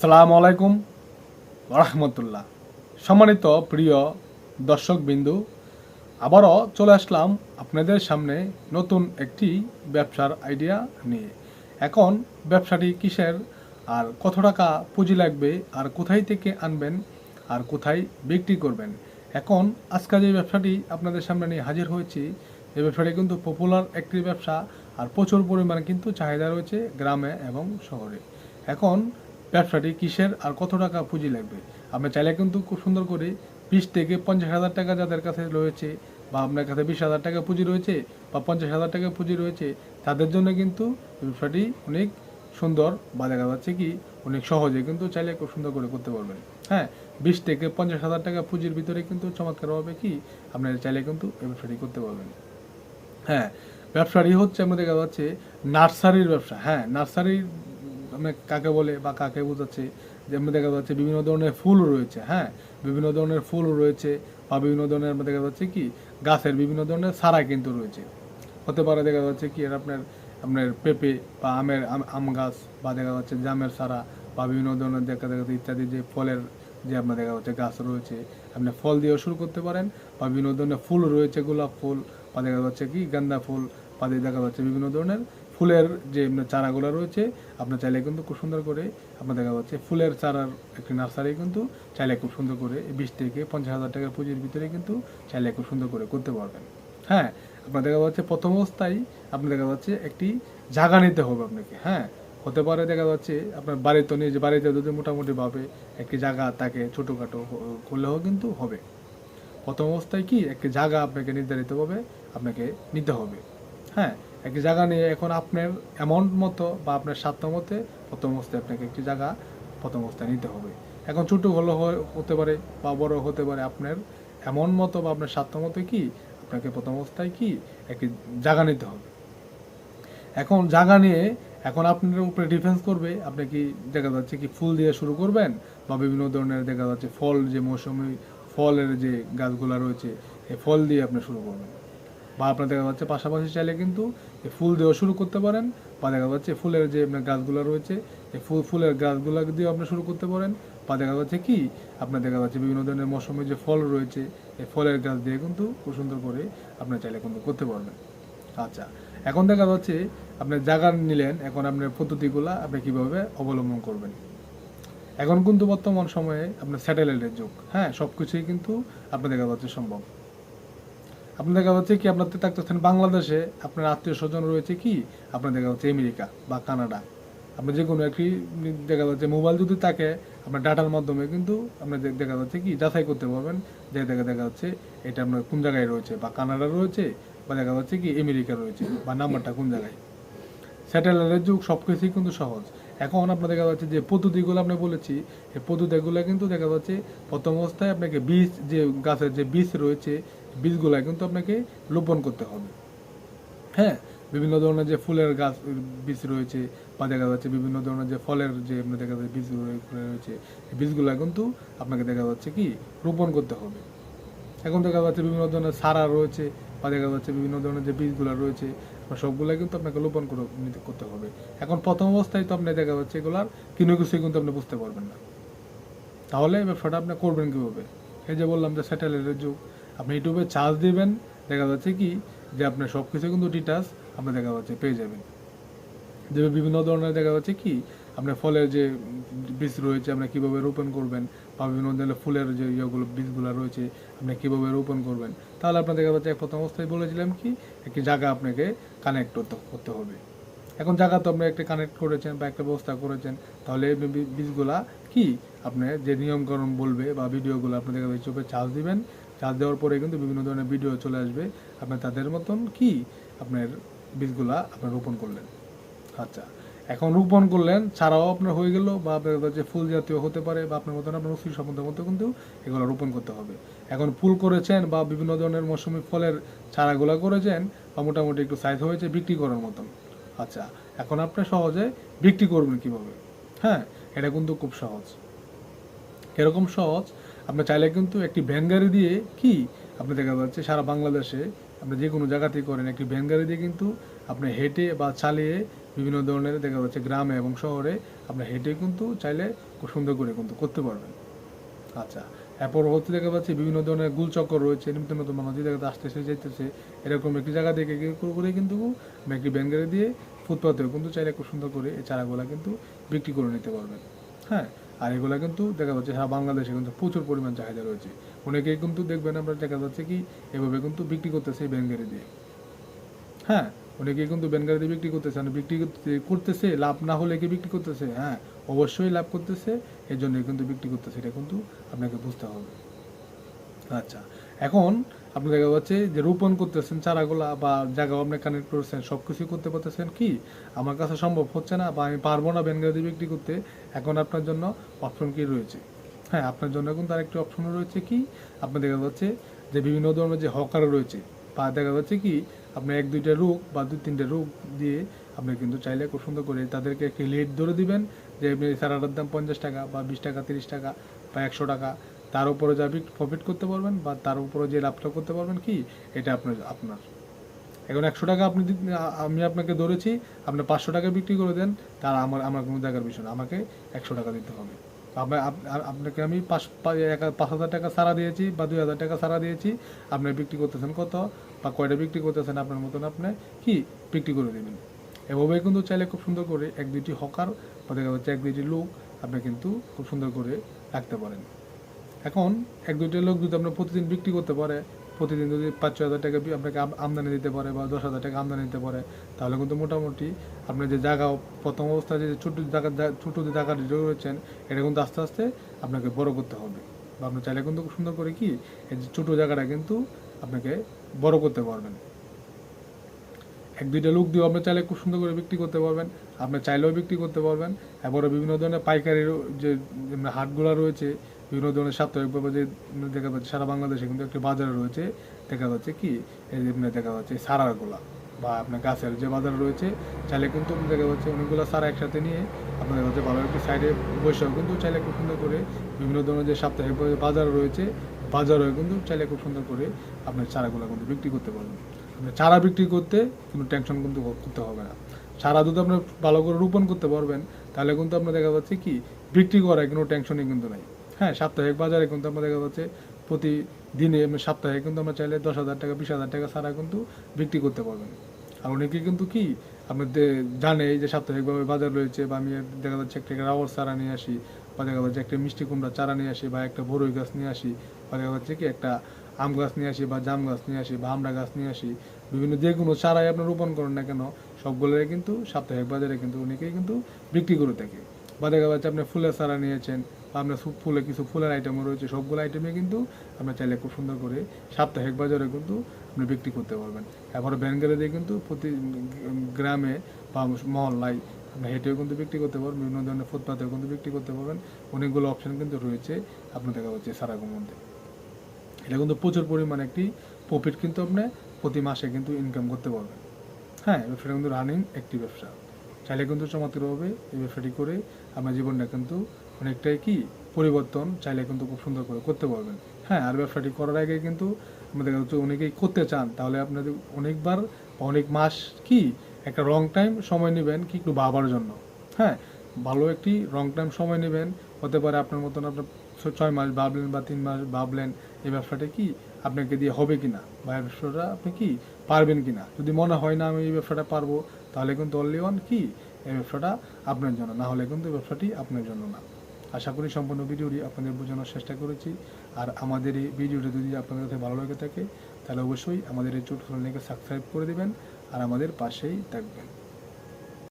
আসসালামু আলাইকুম রাহমাতুল্লাহ। সম্মানিত প্রিয় দর্শকবিন্দু, আবারও চলে আসলাম আপনাদের সামনে নতুন একটি ব্যবসার আইডিয়া নিয়ে। এখন ব্যবসাটি কিসের, আর কত টাকা পুঁজি লাগবে, আর কোথায় থেকে আনবেন, আর কোথায় বিক্রি করবেন। এখন আজকে যে ব্যবসাটি আপনাদের সামনে নিয়ে হাজির হয়েছি, এই ব্যবসাটি কিন্তু পপুলার একটি ব্যবসা, আর প্রচুর পরিমাণে কিন্তু চাহিদা রয়েছে গ্রামে এবং শহরে। এখন ব্যবসাটি কিসের আর কত টাকা পুঁজি লাগবে, আপনি চাইলে কিন্তু খুব সুন্দর করে 20 থেকে 50 হাজার টাকা যাদের কাছে রয়েছে, বা আপনার কাছে 20 হাজার টাকা পুঁজি রয়েছে বা 50 হাজার টাকা পুঁজি রয়েছে, তাদের জন্য কিন্তু ব্যবসাটি অনেক সুন্দর, বা দেখা যাচ্ছে কি অনেক সহজে কিন্তু চাইলে খুব সুন্দর করে করতে পারবেন। হ্যাঁ, 20 থেকে 50 হাজার টাকা পুঁজির ভিতরে কিন্তু চমৎকারভাবে কি আপনারা চাইলে কিন্তু এই ব্যবসাটি করতে পারবেন। হ্যাঁ, ব্যবসাটি হচ্ছে আমরা দেখা যাচ্ছে নার্সারির ব্যবসা। হ্যাঁ, নার্সারির মানে কাকে বলে বা কাকে বোঝাচ্ছে, যেমন দেখা যাচ্ছে বিভিন্ন ধরনের ফুল রয়েছে। হ্যাঁ, বিভিন্ন ধরনের ফুল রয়েছে, বা বিভিন্ন ধরনের আমরা দেখা যাচ্ছে কি গাছের বিভিন্ন ধরনের চারা কিন্তু রয়েছে। হতে পারে দেখা যাচ্ছে কি আর আপনার আপনার পেঁপে বা আম গাছ, বা দেখা যাচ্ছে জামের চারা, বা বিভিন্ন ধরনের দেখা যাচ্ছে ইত্যাদি যে ফলের যে আপনার দেখা যাচ্ছে গাছ রয়েছে, আপনি ফল দিয়েও শুরু করতে পারেন। বা বিভিন্ন ধরনের ফুল রয়েছে, গোলাপ ফুল, বা দেখা যাচ্ছে কি গাঁদা ফুল, বা দেখা যাচ্ছে বিভিন্ন ধরনের ফুলের যে চারাগুলো রয়েছে। আপনার চাইলে কিন্তু খুব সুন্দর করে আপনার দেখা যাচ্ছে ফুলের চারার একটি নার্সারি কিন্তু চাইলে খুব সুন্দর করে 20 থেকে 50 হাজার টাকার পুঁজির ভিতরে কিন্তু চাইলে খুব সুন্দর করে করতে পারবেন। হ্যাঁ, আপনার দেখা যাচ্ছে প্রথম অবস্থায় আপনার দেখা যাচ্ছে একটি জায়গা নিতে হবে আপনাকে। হ্যাঁ, হতে পারে দেখা যাচ্ছে আপনার বাড়িতে নিয়ে, যে বাড়িতে যদি মোটামুটিভাবে একটি জায়গা তাকে ছোটোখাটো করলেও কিন্তু হবে। প্রথম অবস্থায় কি একটি জায়গা আপনাকে নির্ধারিতভাবে আপনাকে নিতে হবে। হ্যাঁ, একটি জায়গা নিয়ে এখন আপনার অ্যামাউন্ট মতো বা আপনার সাধ্য মতে প্রথম অবস্থায় আপনাকে একটি জায়গা প্রথম অবস্থায় নিতে হবে। এখন ছোটো হলেও হতে পারে বা বড় হতে পারে, আপনার অ্যামাউন্ট মতো বা আপনার সাধ্য মতো কি আপনাকে প্রথম অবস্থায় কি একটি জায়গা নিতে হবে। এখন জায়গা নিয়ে এখন আপনার উপরে ডিফেন্স করবে, আপনি কি দেখা যাচ্ছে কি ফুল দিয়ে শুরু করবেন, বা বিভিন্ন ধরনের দেখা যাচ্ছে ফল, যে মৌসুমি ফলের যে গাছগুলো রয়েছে এই ফল দিয়ে আপনি শুরু করবেন। বা আপনার দেখা যাচ্ছে পাশাপাশি চাইলে কিন্তু এই ফুল দিয়েও শুরু করতে পারেন, বা দেখা যাচ্ছে ফুলের যে আপনার গাছগুলো রয়েছে এই ফুলের গাছগুলো দিয়েও আপনি শুরু করতে পারেন। বা দেখা যাচ্ছে কি আপনার দেখা যাচ্ছে বিভিন্ন ধরনের মৌসুমি যে ফল রয়েছে এই ফলের গাছ দিয়ে কিন্তু খুব সুন্দর করে আপনার চাইলে কিন্তু করতে পারবেন। আচ্ছা, এখন দেখা যাচ্ছে আপনি জায়গা নিলেন, এখন আপনার পদ্ধতিগুলা আপনি কীভাবে অবলম্বন করবেন। এখন কিন্তু বর্তমান সময়ে আপনার স্যাটেলাইটের যুগ। হ্যাঁ, সব কিছুই কিন্তু আপনার দেখা যাচ্ছে সম্ভব। আপনার দেখা যাচ্ছে কি আপনার থাকতেছেন বাংলাদেশে, আপনার আত্মীয় স্বজন রয়েছে কি আপনার দেখা যাচ্ছে আমেরিকা বা কানাডা। আপনার যে কোনো একটি দেখা যাচ্ছে মোবাইল যদি থাকে, আপনার ডাটার মাধ্যমে কিন্তু আপনার দেখা যাচ্ছে কি যাচাই করতে পারবেন যে দেখা যাচ্ছে এটা আপনার কোন জায়গায় রয়েছে, বা কানাডা রয়েছে, বা দেখা যাচ্ছে কি আমেরিকা রয়েছে, বা নাম্বারটা কোন জায়গায়। স্যাটেলাইটের যুগ, সব কিছুই কিন্তু সহজ। এখন আপনার দেখা যাচ্ছে যে পদ্ধতিগুলো আপনি বলেছি, এই পদ্ধতিগুলো কিন্তু দেখা যাচ্ছে প্রথম অবস্থায় আপনাকে বীজ, যে গাছের যে বীজ রয়েছে বীজগুলো কিন্তু আপনাকে রোপণ করতে হবে। হ্যাঁ, বিভিন্ন ধরনের যে ফুলের গাছ বীজ রয়েছে, বা দেখা যাচ্ছে বিভিন্ন ধরনের যে ফলের যে আপনার দেখা যাচ্ছে বীজ রয়েছে, এই বীজগুলো কিন্তু আপনাকে দেখা যাচ্ছে কি রোপণ করতে হবে। এখন দেখা যাচ্ছে বিভিন্ন ধরনের সারা রয়েছে, বা দেখা যাচ্ছে বিভিন্ন ধরনের যে বীজগুলো রয়েছে সবগুলাই কিন্তু আপনাকে রোপণ করতে হবে। এখন প্রথম অবস্থায় তো আপনি দেখা যাচ্ছে এগুলার কোনো কিছুই কিন্তু আপনি বুঝতে পারবেন না। তাহলে এই ব্যবসাটা আপনি করবেন কীভাবে। এই যে বললাম যে স্যাটেলাইটের যুগ, আপনি ইউটিউবে চার্জ দিবেন, দেখা যাচ্ছে কি যে আপনার সব কিছু কিন্তু ডিটেলস আপনি দেখা যাচ্ছে পেয়ে যাবেন। যে বিভিন্ন ধরনের দেখা যাচ্ছে কি আপনার ফলের যে বীজ রয়েছে আপনি কীভাবে রোপণ করবেন, বা বিভিন্ন ধরনের ফুলের যে ইয়েগুলো বীজগুলো রয়েছে আপনি কীভাবে রোপণ করবেন। তাহলে আপনার দেখা যাচ্ছে প্রথম অবস্থায় বলেছিলাম কি একটি জায়গা আপনাকে কানেক্ট করতে হবে। এখন জায়গা তো আপনি একটা কানেক্ট করেছেন বা একটা ব্যবস্থা করেছেন, তাহলে এই বীজগুলা কি আপনি যে নিয়মকানুন বলবে বা ভিডিওগুলো আপনি দেখা যাচ্ছে ইউটিউবে চার্জ দিবেন। চার্জ দেওয়ার পরে কিন্তু বিভিন্ন ধরনের ভিডিও চলে আসবে, আপনি তাদের মতন কি আপনার বীজগুলা আপনি রোপণ করলেন। আচ্ছা, এখন রোপণ করলেন, ছাড়াও আপনার হয়ে গেল, বা আপনার যে ফুল জাতীয় হতে পারে, বা আপনার মতন আপনার উচিত সম্বন্ধের মতো কিন্তু এগুলো রোপণ করতে হবে। এখন ফুল করেছেন বা বিভিন্ন ধরনের মৌসুমি ফলের চারাগুলো করেছেন, বা মোটামুটি একটু সাইজ হয়েছে বিক্রি করার মতন। আচ্ছা, এখন আপনি সহজে বিক্রি করবেন কিভাবে। হ্যাঁ, এটা কিন্তু খুব সহজ। এরকম সহজ, আপনি চাইলে কিন্তু একটি ভ্যান গাড়ি দিয়ে কি আপনি দেখা যাচ্ছে সারা বাংলাদেশে আপনি যে কোনো জায়গাতেই করেন, একটি ভ্যান গাড়ি দিয়ে কিন্তু আপনি হেঁটে বা চালিয়ে বিভিন্ন ধরনের দেখা যাচ্ছে গ্রামে এবং শহরে আপনি হেঁটে কিন্তু চাইলে খুব সুন্দর করে কিন্তু করতে পারবেন। আচ্ছা, এরপর হচ্ছে দেখা যাচ্ছে বিভিন্ন ধরনের গোলচক্কর রয়েছে, নতুন নতুন মানুষ যে জায়গাতে আসতেছে যাইতেছে, এরকম একটি জায়গা থেকে করে কিন্তু আপনি একটি ব্যান গাড়ি দিয়ে ফুটপাতেও কিন্তু চাইলে খুব সুন্দর করে এই চারাগুলা কিন্তু বিক্রি করে নিতে পারবেন। হ্যাঁ, আর এগুলা কিন্তু দেখা যাচ্ছে সারা বাংলাদেশে কিন্তু প্রচুর পরিমাণ চাহিদা রয়েছে। অনেকেই কিন্তু দেখবেন আমরা দেখা যাচ্ছে কি এভাবে কিন্তু বিক্রি করতেছে এই ব্যান গাড়ি দিয়ে। হ্যাঁ, অনেকেই কিন্তু ব্যান গাড়ি দিয়ে বিক্রি করতেছে, আর বিক্রি করতেছে লাভ না হলে কি বিক্রি করতেছে? হ্যাঁ, অবশ্যই লাভ করতেছে, এই জন্যই কিন্তু বিক্রি করতেছে, এটা কিন্তু আপনাকে বুঝতে হবে। আচ্ছা, এখন আপনি দেখা যাচ্ছে যে রোপণ করতেছেন চারাগুলা বা জায়গা আপনি কানেক্ট করেছেন, সব কিছুই করতে পারতেছেন কি আমার কাছে সম্ভব হচ্ছে না বা আমি পারবো না ব্যান গাড়ি দিয়ে বিক্রি করতে। এখন আপনার জন্য অপশন কি রয়েছে? হ্যাঁ, আপনার জন্য কিন্তু আরেকটি অপশন রয়েছে কি, আপনি দেখা যাচ্ছে যে বিভিন্ন ধরনের যে হকার রয়েছে বা দেখা যাচ্ছে কি আপনি এক দুইটা রোগ বা দুই তিনটে রোগ দিয়ে আপনি কিন্তু চাইলে খুব সুন্দর করে তাদেরকে একটি লেট ধরে দিবেন যে আপনি চারাটার দাম 50 টাকা বা 20 টাকা 30 টাকা বা 100 টাকা, তার উপরে যা প্রফিট করতে পারবেন বা তার উপরে যে লাভটা করতে পারবেন কি এটা আপনার এখন 100 টাকা আমি আপনাকে ধরেছি, আপনি 500 টাকা বিক্রি করে দেন, তার আমার কোনো জায়গার বিষয় না, আমাকে 100 টাকা দিতে হবে। আপনাকে আমি 5,000 টাকা সারা দিয়েছি বা 2,000 টাকা সারা দিয়েছি, আপনি বিক্রি করতেছেন কত বা কয়টা বিক্রি করতেছেন আপনার মতন আপনি কি বিক্রি করে দেবেন। এভাবেই কিন্তু চাইলে খুব সুন্দর করে এক দুইটি হকার বা দেখা যাচ্ছে এক দুইটি লোক আপনি কিন্তু খুব সুন্দর করে রাখতে পারেন। এখন এক দুইটা লোক যদি আপনার প্রতিদিন বিক্রি করতে পারে, প্রতিদিন যদি 5-6 হাজার টাকা আপনাকে আমদানি দিতে পারে বা 10,000 টাকা আমদানি দিতে পারে, তাহলে কিন্তু মোটামুটি আপনি যে জায়গা প্রথম অবস্থায় যে ছোটো যে জায়গাটি রয়েছেন এটা কিন্তু আস্তে আস্তে আপনাকে বড় করতে হবে। বা আপনি চাইলে কিন্তু খুব সুন্দর করে কি এই যে ছোটো জায়গাটা কিন্তু আপনাকে বড় করতে পারবেন। এক দুইটা লোক দিয়েও আপনি চাইলে খুব সুন্দর করে বিক্রি করতে পারবেন, আপনি চাইলেও বিক্রি করতে পারবেন। এবারও বিভিন্ন ধরনের পাইকারির যে হাটগুলো রয়েছে, বিভিন্ন ধরনের সাপ্তাহিকভাবে যে দেখা যাচ্ছে সারা বাংলাদেশে কিন্তু একটি বাজার রয়েছে, দেখা যাচ্ছে কি এই যে দেখা যাচ্ছে সারাগুলা বা আপনার গাছের যে বাজার রয়েছে, চাইলে কিন্তু দেখা যাচ্ছে অনেকগুলো সারা একসাথে নিয়ে আপনার দেখা যাচ্ছে ভালো একটি সাইডে বসেও কিন্তু চাইলে খুব সুন্দর করে বিভিন্ন ধরনের যে সাপ্তাহিক বাজার রয়েছে, বাজারেও কিন্তু চাইলে খুব সুন্দর করে আপনার চারাগুলো কিন্তু বিক্রি করতে পারবেন। চারা বিক্রি করতে কোনো টেনশন কিন্তু করতে হবে না। চারা যদি আপনার ভালো করে রোপণ করতে পারবেন, তাহলে কিন্তু আপনার দেখা যাচ্ছে কি বিক্রি করায় কোনো টেনশনই কিন্তু নাই। হ্যাঁ, সাপ্তাহিক বাজারে কিন্তু আমরা দেখা যাচ্ছে প্রতিদিনে সপ্তাহে কিন্তু আমরা চাইলে 10,000 টাকা 20,000 টাকা চারা কিন্তু বিক্রি করতে পারবেন। আর অনেকে কিন্তু কি আপনাদের জানে যে সাপ্তাহিকভাবে বাজার রয়েছে, বা আমি দেখা যাচ্ছে একটা রাওয়ার চারা নিয়ে আসি, বা দেখা যাচ্ছে একটা মিষ্টি কুমড়া চারা নিয়ে আসি, বা একটা বড়ই গাছ নিয়ে আসি, বা দেখা যাচ্ছে কি একটা আম গাছ নিয়ে আসি বা জাম গাছ নিয়ে আসি বা আমড়া গাছ নিয়ে আসি, বিভিন্ন যে কোনো চারাই আপনি রোপণ করেন না কেন সবগুলোই কিন্তু সাপ্তাহিক বাজারে কিন্তু অনেকেই কিন্তু বিক্রি করে থাকে। বা দেখা যাচ্ছে আপনি ফুলের চারা নিয়েছেন বা আপনার কিছু ফুলের আইটেমও রয়েছে, সবগুলো আইটেমে কিন্তু আপনি চাইলে খুব সুন্দর করে সাপ্তাহিক বাজারে কিন্তু আপনি বিক্রি করতে পারবেন। এবার ব্যানগাড়ি দিয়ে কিন্তু প্রতি গ্রামে বা মহল্লায় আপনি হেঁটেও কিন্তু বিক্রি করতে পারবেন, বিভিন্ন ধরনের ফুটপাতেও কিন্তু বিক্রি করতে পারবেন। অনেকগুলো অপশন কিন্তু রয়েছে আপনার দেখা যাচ্ছে সারাগুর মধ্যে। এটা কিন্তু প্রচুর পরিমাণে একটি প্রফিট কিন্তু আপনি প্রতি মাসে কিন্তু ইনকাম করতে পারবেন। হ্যাঁ, ব্যবসাটা কিন্তু রানিং একটি ব্যবসা, চাইলে কিন্তু চমৎকারভাবে এই ব্যবসাটি করে আপনার জীবনটা কিন্তু অনেকটাই কি পরিবর্তন চাইলে কিন্তু খুব সুন্দর করে করতে পারবেন। হ্যাঁ, আর ব্যবসাটি করার আগে কিন্তু আমাদের কাছে অনেকেই করতে চান, তাহলে আপনাদের অনেকবার অনেক মাস কি একটা লং টাইম সময় নেবেন কি একটু ভাবার জন্য। হ্যাঁ, ভালো একটি লং টাইম সময় নেবেন, হতে পারে আপনার মতন আপনার 6 মাস ভাবলেন বা 3 মাস ভাবলেন এই ব্যবসাটা কি আপনাকে দিয়ে হবে কিনা বা এই ব্যবসাটা আপনি কি পারবেন কিনা। যদি মনে হয় না আমি এই ব্যবসাটা পারবো, তাহলে কিন্তু অনলি ওয়ান কি এই ব্যবসাটা আপনার জন্য, না হলে কিন্তু ব্যবসাটি আপনার জন্য না। আশা করি সম্পূর্ণ ভিডিওটি আপনাদের বোঝানোর চেষ্টা করেছি। আর আমাদের এই ভিডিওটি যদি আপনাদের কাছে ভালো লেগে থাকে, তাহলে অবশ্যই আমাদের এই ছোট চ্যানেলটিকে সাবস্ক্রাইব করে দেবেন আর আমাদের পাশেই থাকবেন।